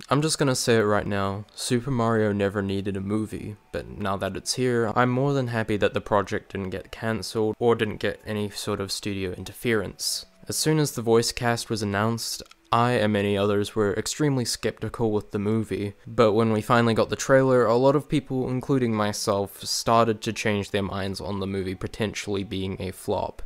I'm just gonna say it right now, Super Mario never needed a movie, but now that it's here, I'm more than happy that the project didn't get cancelled or didn't get any sort of studio interference. As soon as the voice cast was announced, I and many others were extremely skeptical with the movie, but when we finally got the trailer, a lot of people, including myself, started to change their minds on the movie potentially being a flop.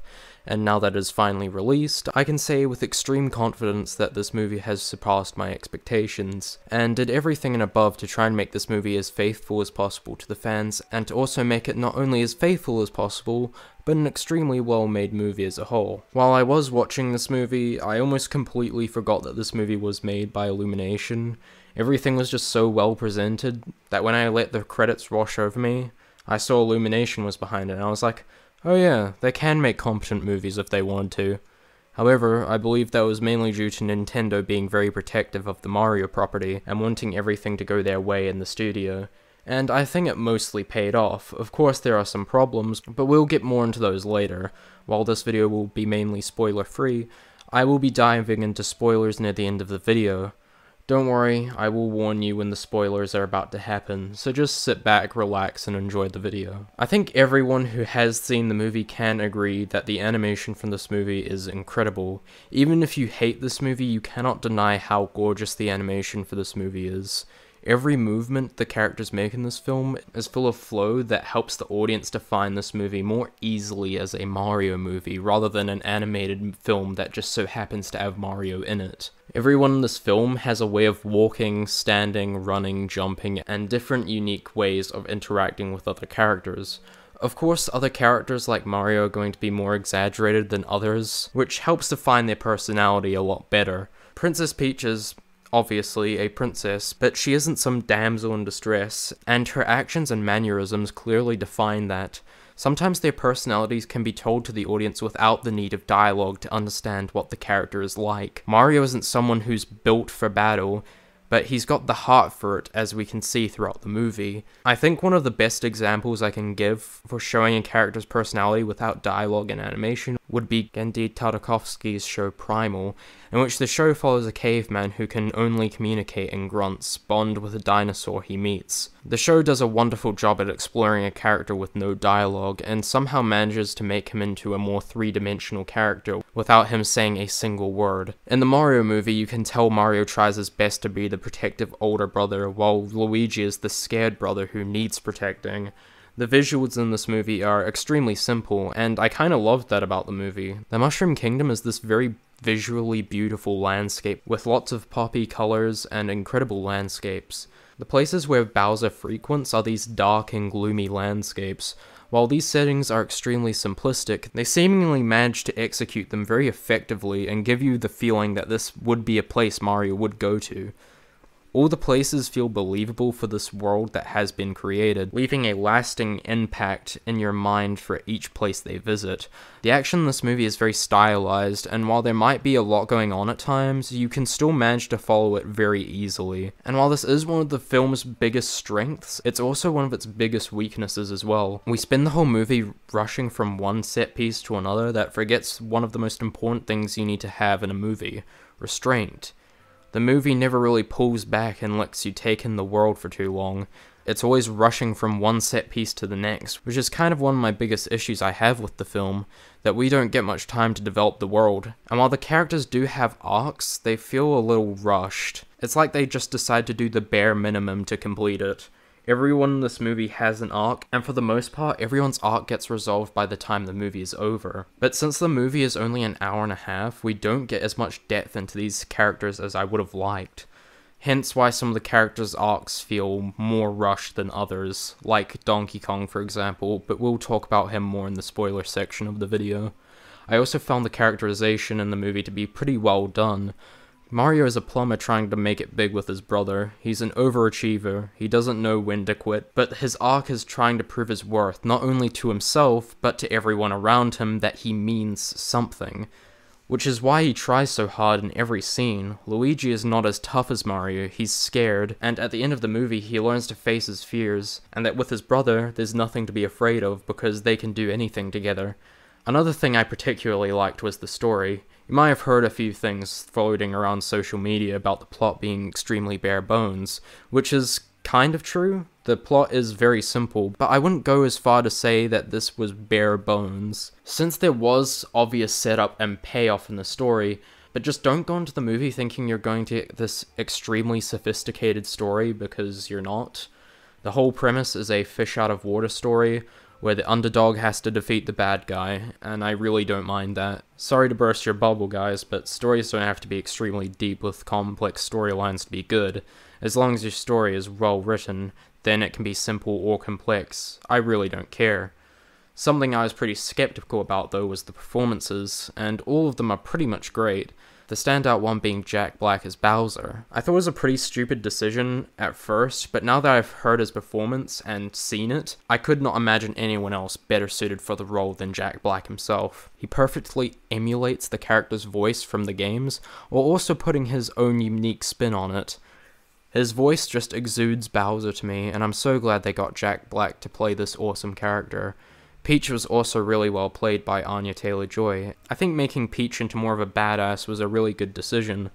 And now that it's finally released, I can say with extreme confidence that this movie has surpassed my expectations, and did everything and above to try and make this movie as faithful as possible to the fans, and to also make it not only as faithful as possible, but an extremely well-made movie as a whole. While I was watching this movie, I almost completely forgot that this movie was made by Illumination. Everything was just so well presented that when I let the credits wash over me, I saw Illumination was behind it, and I was like, oh yeah, they can make competent movies if they wanted to. However, I believe that was mainly due to Nintendo being very protective of the Mario property and wanting everything to go their way in the studio. And I think it mostly paid off. Of course there are some problems, but we'll get more into those later. While this video will be mainly spoiler free, I will be diving into spoilers near the end of the video. Don't worry, I will warn you when the spoilers are about to happen, so just sit back, relax, and enjoy the video. I think everyone who has seen the movie can agree that the animation from this movie is incredible. Even if you hate this movie, you cannot deny how gorgeous the animation for this movie is. Every movement the characters make in this film is full of flow that helps the audience define this movie more easily as a Mario movie rather than an animated film that just so happens to have Mario in it. Everyone in this film has a way of walking, standing, running, jumping, and different unique ways of interacting with other characters. Of course, other characters like Mario are going to be more exaggerated than others, which helps define their personality a lot better. Princess Peach is obviously a princess, but she isn't some damsel in distress, and her actions and mannerisms clearly define that. Sometimes their personalities can be told to the audience without the need of dialogue to understand what the character is like. Mario isn't someone who's built for battle, but he's got the heart for it, as we can see throughout the movie. I think one of the best examples I can give for showing a character's personality without dialogue and animation would be Genndy Tartakovsky's show Primal, in which the show follows a caveman who can only communicate in grunts, bond with a dinosaur he meets. The show does a wonderful job at exploring a character with no dialogue, and somehow manages to make him into a more three-dimensional character without him saying a single word. In the Mario movie, you can tell Mario tries his best to be the protective older brother, while Luigi is the scared brother who needs protecting. The visuals in this movie are extremely simple, and I kinda loved that about the movie. The Mushroom Kingdom is this very visually beautiful landscape with lots of poppy colors and incredible landscapes. The places where Bowser frequents are these dark and gloomy landscapes. While these settings are extremely simplistic, they seemingly manage to execute them very effectively and give you the feeling that this would be a place Mario would go to. All the places feel believable for this world that has been created, leaving a lasting impact in your mind for each place they visit. The action in this movie is very stylized, and while there might be a lot going on at times, you can still manage to follow it very easily. And while this is one of the film's biggest strengths, it's also one of its biggest weaknesses as well. We spend the whole movie rushing from one set piece to another that forgets one of the most important things you need to have in a movie: restraint. The movie never really pulls back and lets you take in the world for too long. It's always rushing from one set piece to the next, which is kind of one of my biggest issues I have with the film, that we don't get much time to develop the world. And while the characters do have arcs, they feel a little rushed. It's like they just decide to do the bare minimum to complete it. Everyone in this movie has an arc, and for the most part, everyone's arc gets resolved by the time the movie is over. But since the movie is only an hour and a half, we don't get as much depth into these characters as I would have liked. Hence why some of the characters' arcs feel more rushed than others, like Donkey Kong for example, but we'll talk about him more in the spoiler section of the video. I also found the characterization in the movie to be pretty well done. Mario is a plumber trying to make it big with his brother. He's an overachiever, he doesn't know when to quit, but his arc is trying to prove his worth, not only to himself, but to everyone around him that he means something. Which is why he tries so hard in every scene. Luigi is not as tough as Mario, he's scared, and at the end of the movie he learns to face his fears, and that with his brother, there's nothing to be afraid of because they can do anything together. Another thing I particularly liked was the story. You might have heard a few things floating around social media about the plot being extremely bare bones, which is kind of true. The plot is very simple, but I wouldn't go as far to say that this was bare bones. Since there was obvious setup and payoff in the story, but just don't go into the movie thinking you're going to get this extremely sophisticated story, because you're not. The whole premise is a fish out of water story, where the underdog has to defeat the bad guy, and I really don't mind that. Sorry to burst your bubble, guys, but stories don't have to be extremely deep with complex storylines to be good. As long as your story is well written, then it can be simple or complex. I really don't care. Something I was pretty skeptical about though was the performances, and all of them are pretty much great. The standout one being Jack Black as Bowser. I thought it was a pretty stupid decision at first, but now that I've heard his performance and seen it, I could not imagine anyone else better suited for the role than Jack Black himself. He perfectly emulates the character's voice from the games, while also putting his own unique spin on it. His voice just exudes Bowser to me, and I'm so glad they got Jack Black to play this awesome character. Peach was also really well played by Anya Taylor-Joy. I think making Peach into more of a badass was a really good decision,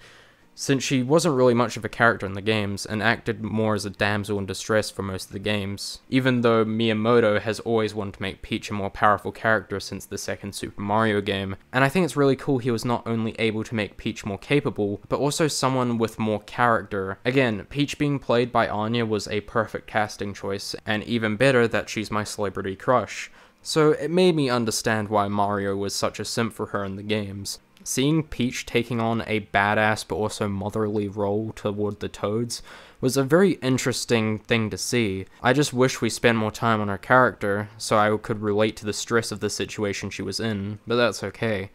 since she wasn't really much of a character in the games, and acted more as a damsel in distress for most of the games, even though Miyamoto has always wanted to make Peach a more powerful character since the second Super Mario game, and I think it's really cool he was not only able to make Peach more capable, but also someone with more character. Again, Peach being played by Anya was a perfect casting choice, and even better that she's my celebrity crush. So it made me understand why Mario was such a simp for her in the games. Seeing Peach taking on a badass but also motherly role toward the Toads was a very interesting thing to see. I just wish we spent more time on her character, so I could relate to the stress of the situation she was in, but that's okay.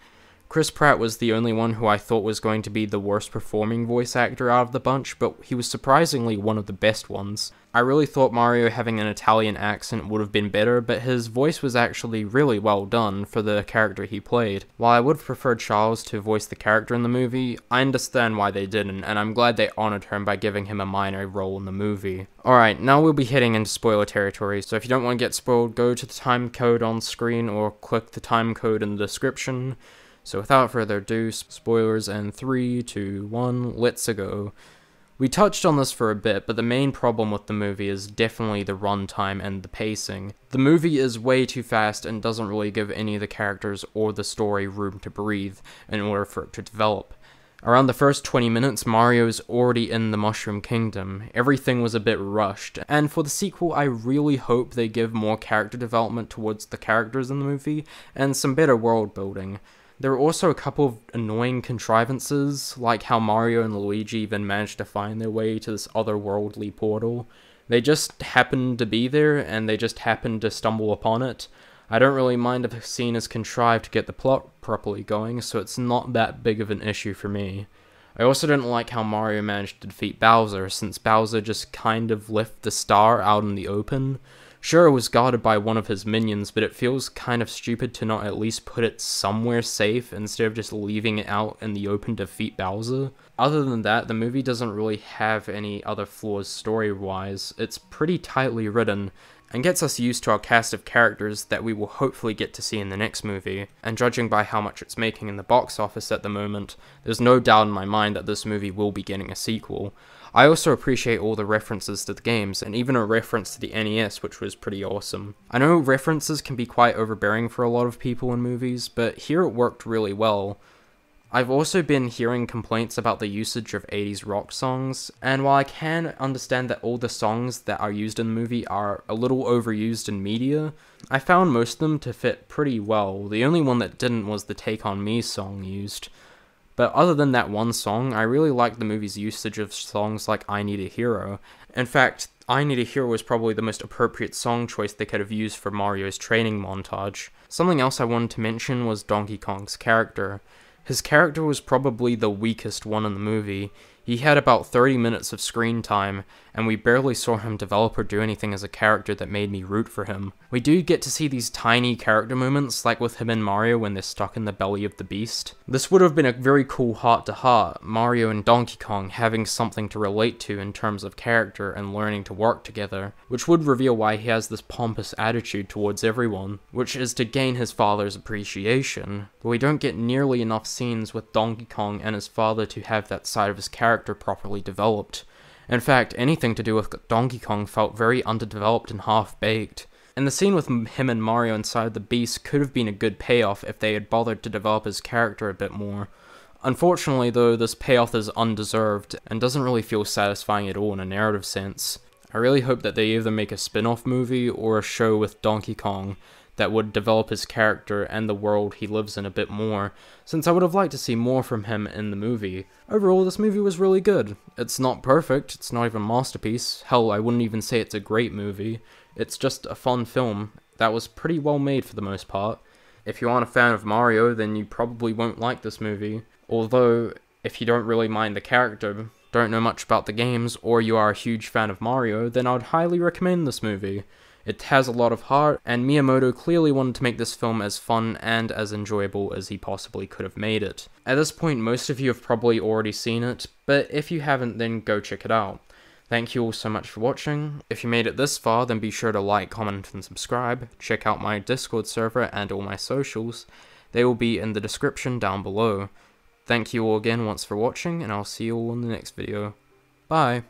Chris Pratt was the only one who I thought was going to be the worst performing voice actor out of the bunch, but he was surprisingly one of the best ones. I really thought Mario having an Italian accent would have been better, but his voice was actually really well done for the character he played. While I would have preferred Charles to voice the character in the movie, I understand why they didn't, and I'm glad they honored him by giving him a minor role in the movie. Alright, now we'll be heading into spoiler territory, so if you don't want to get spoiled, go to the time code on screen or click the time code in the description. So without further ado, spoilers in 3, 2, 1, let's go. We touched on this for a bit, but the main problem with the movie is definitely the runtime and the pacing. The movie is way too fast and doesn't really give any of the characters or the story room to breathe in order for it to develop. Around the first 20 minutes, Mario is already in the Mushroom Kingdom. Everything was a bit rushed, and for the sequel, I really hope they give more character development towards the characters in the movie, and some better world building. There are also a couple of annoying contrivances, like how Mario and Luigi even managed to find their way to this otherworldly portal. They just happened to be there, and they just happened to stumble upon it. I don't really mind if a scene is contrived to get the plot properly going, so it's not that big of an issue for me. I also didn't like how Mario managed to defeat Bowser, since Bowser just kind of left the star out in the open. Sure, it was guarded by one of his minions, but it feels kind of stupid to not at least put it somewhere safe instead of just leaving it out in the open to defeat Bowser. Other than that, the movie doesn't really have any other flaws story-wise. It's pretty tightly written, and gets us used to our cast of characters that we will hopefully get to see in the next movie. And judging by how much it's making in the box office at the moment, there's no doubt in my mind that this movie will be getting a sequel. I also appreciate all the references to the games, and even a reference to the NES, which was pretty awesome. I know references can be quite overbearing for a lot of people in movies, but here it worked really well. I've also been hearing complaints about the usage of 80s rock songs, and while I can understand that all the songs that are used in the movie are a little overused in media, I found most of them to fit pretty well. The only one that didn't was the Take On Me song used. But other than that one song, I really liked the movie's usage of songs like I Need a Hero. In fact, I Need a Hero was probably the most appropriate song choice they could have used for Mario's training montage. Something else I wanted to mention was Donkey Kong's character. His character was probably the weakest one in the movie. He He had about 30 minutes of screen time, and we barely saw him develop or do anything as a character that made me root for him. We do get to see these tiny character moments, like with him and Mario when they're stuck in the belly of the beast. This would have been a very cool heart-to-heart, Mario and Donkey Kong having something to relate to in terms of character and learning to work together, which would reveal why he has this pompous attitude towards everyone, which is to gain his father's appreciation. But we don't get nearly enough scenes with Donkey Kong and his father to have that side of his character properly developed. In fact, anything to do with Donkey Kong felt very underdeveloped and half-baked. And the scene with him and Mario inside the beast could have been a good payoff if they had bothered to develop his character a bit more. Unfortunately though, this payoff is undeserved, and doesn't really feel satisfying at all in a narrative sense. I really hope that they either make a spin-off movie or a show with Donkey Kong that would develop his character and the world he lives in a bit more, since I would have liked to see more from him in the movie. Overall, this movie was really good. It's not perfect, it's not even a masterpiece, hell, I wouldn't even say it's a great movie. It's just a fun film that was pretty well made for the most part. If you aren't a fan of Mario, then you probably won't like this movie. Although, if you don't really mind the character, don't know much about the games, or you are a huge fan of Mario, then I would highly recommend this movie. It has a lot of heart, and Miyamoto clearly wanted to make this film as fun and as enjoyable as he possibly could have made it. At this point, most of you have probably already seen it, but if you haven't, then go check it out. Thank you all so much for watching. If you made it this far, then be sure to like, comment, and subscribe. Check out my Discord server and all my socials. They will be in the description down below. Thank you all again once for watching, and I'll see you all in the next video. Bye!